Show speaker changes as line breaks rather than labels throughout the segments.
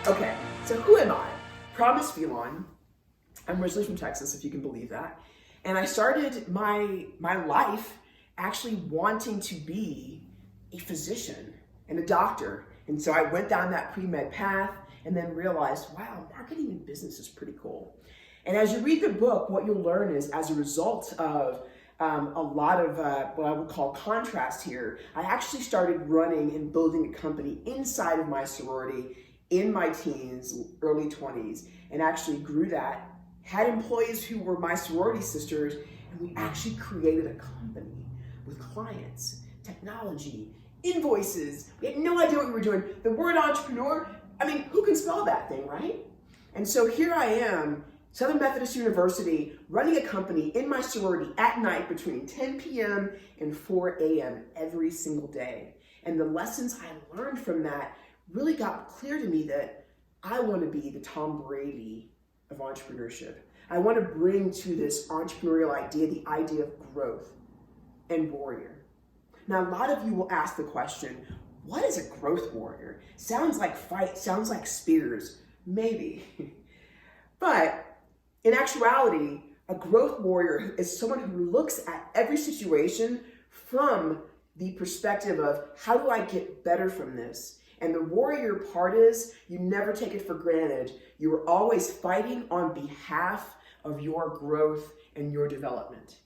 Okay, so who am I? Promise Phelon. I'm originally from Texas, if you can believe that. And I started my life actually wanting to be a physician and a doctor. And so I went down that pre-med path and then realized, wow, marketing and business is pretty cool. And as you read the book, what you'll learn is as a result of a lot of what I would call contrast here, I actually started running and building a company inside of my sorority in my teens, early 20s, and actually grew that, had employees who were my sorority sisters, and we actually created a company with clients, technology, invoices. We had no idea what we were doing. The word entrepreneur, I mean, who can spell that thing, right? And so here I am, Southern Methodist University, running a company in my sorority at night between 10 p.m. and 4 a.m. every single day. And the lessons I learned from that really got clear to me that I want to be the Tom Brady of entrepreneurship. I want to bring to this entrepreneurial idea the idea of growth and warrior. Now, a lot of you will ask the question, what is a growth warrior? Sounds like fight, sounds like spears. Maybe. But in actuality, a growth warrior is someone who looks at every situation from the perspective of how do I get better from this? And the warrior part is you never take it for granted. You are always fighting on behalf of your growth and your development.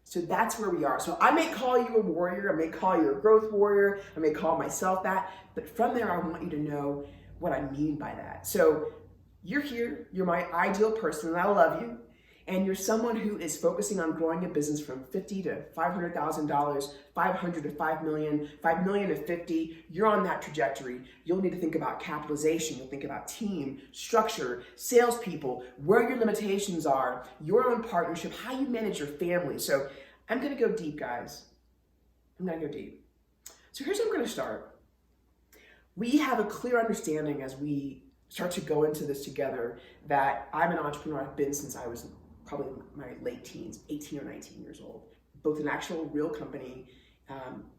So that's where we are. So I may call you a warrior, I may call you a growth warrior, I may call myself that, but from there I want you to know what I mean by that. So you're here, you're my ideal person, and I love you. And you're someone who is focusing on growing a business from $50,000 to $500,000, $500,000 to $5 million, $5 million to 50. You're on that trajectory. You'll need to think about capitalization. You'll think about team, structure, salespeople, where your limitations are, your own partnership, how you manage your family. So I'm going to go deep, guys. I'm going to go deep. So here's how I'm going to start. We have a clear understanding as we start to go into this together that I'm an entrepreneur. I've been since I was probably my late teens, 18 or 19 years old. Built an actual real company,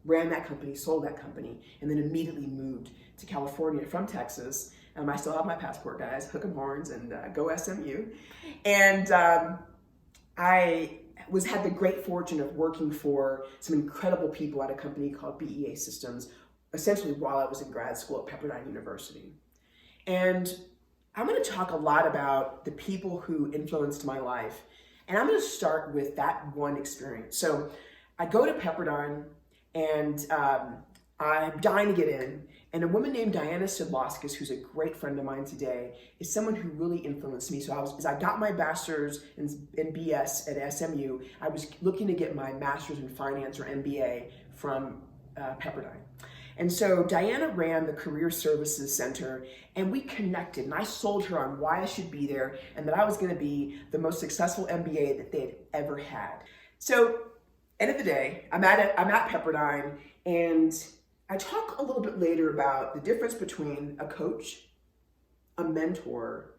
ran that company, sold that company, and then immediately moved to California from Texas. I still have my passport, guys, hook 'em horns and go SMU. And I had the great fortune of working for some incredible people at a company called BEA Systems, essentially while I was in grad school at Pepperdine University. And I'm going to talk a lot about the people who influenced my life. And I'm going to start with that one experience. So I go to Pepperdine and I'm dying to get in. And a woman named Diana Sidlauskas, who's a great friend of mine today, is someone who really influenced me. So as I got my master's in BS at SMU, I was looking to get my master's in finance or MBA from Pepperdine. And so Diana ran the Career Services Center, and we connected, and I sold her on why I should be there and that I was going to be the most successful MBA that they had ever had. So end of the day, I'm at Pepperdine, and I talk a little bit later about the difference between a coach, a mentor,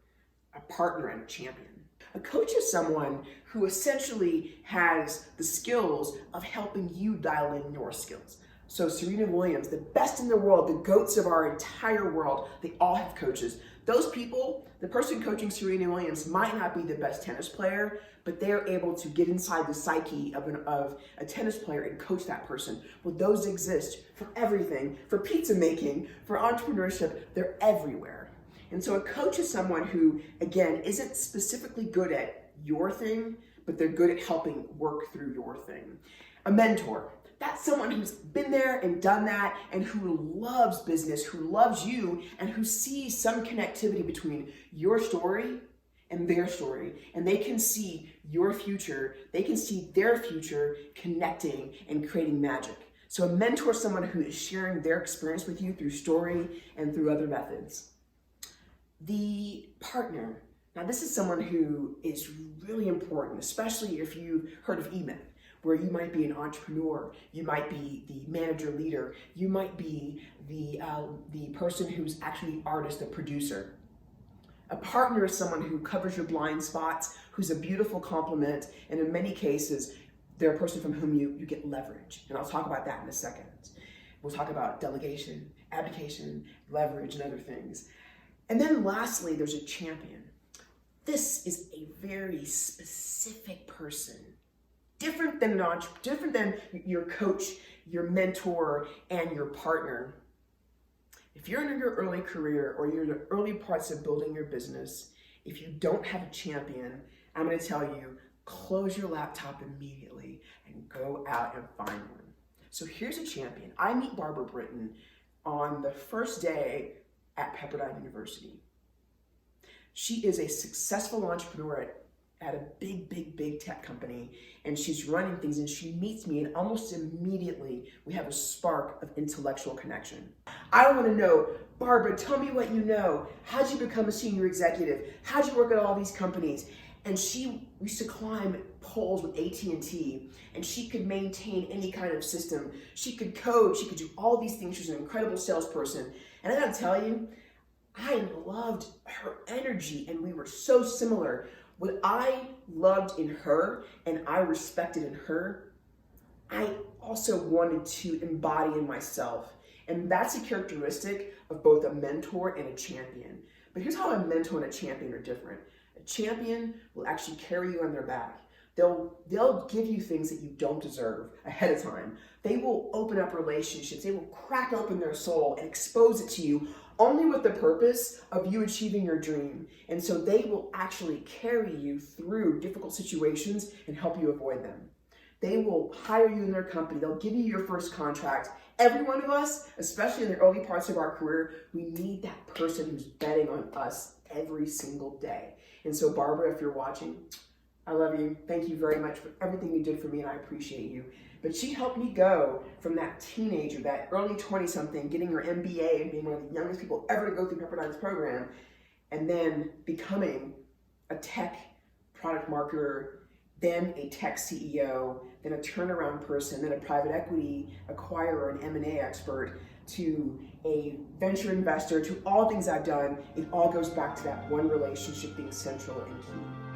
a partner, and a champion. A coach is someone who essentially has the skills of helping you dial in your skills. So Serena Williams, the best in the world, the GOATs of our entire world, they all have coaches. Those people, the person coaching Serena Williams might not be the best tennis player, but they're able to get inside the psyche of a tennis player and coach that person. Well, those exist for everything, for pizza making, for entrepreneurship, they're everywhere. And so a coach is someone who, again, isn't specifically good at your thing, but they're good at helping work through your thing. A mentor. That's someone who's been there and done that and who loves business, who loves you, and who sees some connectivity between your story and their story. And they can see your future, they can see their future connecting and creating magic. So a mentor is someone who is sharing their experience with you through story and through other methods. The partner. Now this is someone who is really important, especially if you've heard of E-Myth, where you might be an entrepreneur, you might be the manager leader, you might be the person who's actually the artist, the producer. A partner is someone who covers your blind spots, who's a beautiful complement, and in many cases, they're a person from whom you get leverage. And I'll talk about that in a second. We'll talk about delegation, abdication, leverage, and other things. And then lastly, there's a champion. This is a very specific person, different than your coach, your mentor, and your partner. If you're in your early career or you're in the early parts of building your business, if you don't have a champion, I'm going to tell you, close your laptop immediately and go out and find one. So here's a champion. I meet Barbara Britton on the first day at Pepperdine University. She is a successful entrepreneur at a big tech company, and she's running things, and she meets me, and almost immediately we have a spark of intellectual connection. I want to know, Barbara, tell me what you know. How'd you become a senior executive? How'd you work at all these companies? And she used to climb poles with AT&T, and she could maintain any kind of system. She could code, she could do all these things. She's an incredible salesperson. And I gotta tell you, I loved her energy, and we were so similar. What I loved in her and I respected in her, I also wanted to embody in myself. And that's a characteristic of both a mentor and a champion. But here's how a mentor and a champion are different. A champion will actually carry you on their back. They'll give you things that you don't deserve ahead of time. They will open up relationships. They will crack open their soul and expose it to you only with the purpose of you achieving your dream. And so they will actually carry you through difficult situations and help you avoid them. They will hire you in their company. They'll give you your first contract. Every one of us, especially in the early parts of our career, we need that person who's betting on us every single day. And so Barbara, if you're watching, I love you. Thank you very much for everything you did for me, and I appreciate you. But she helped me go from that teenager, that early 20-something, getting her MBA and being one of the youngest people ever to go through Pepperdine's program, and then becoming a tech product marketer, then a tech CEO, then a turnaround person, then a private equity acquirer, an M&A expert, to a venture investor, to all things I've done. It all goes back to that one relationship being central and key.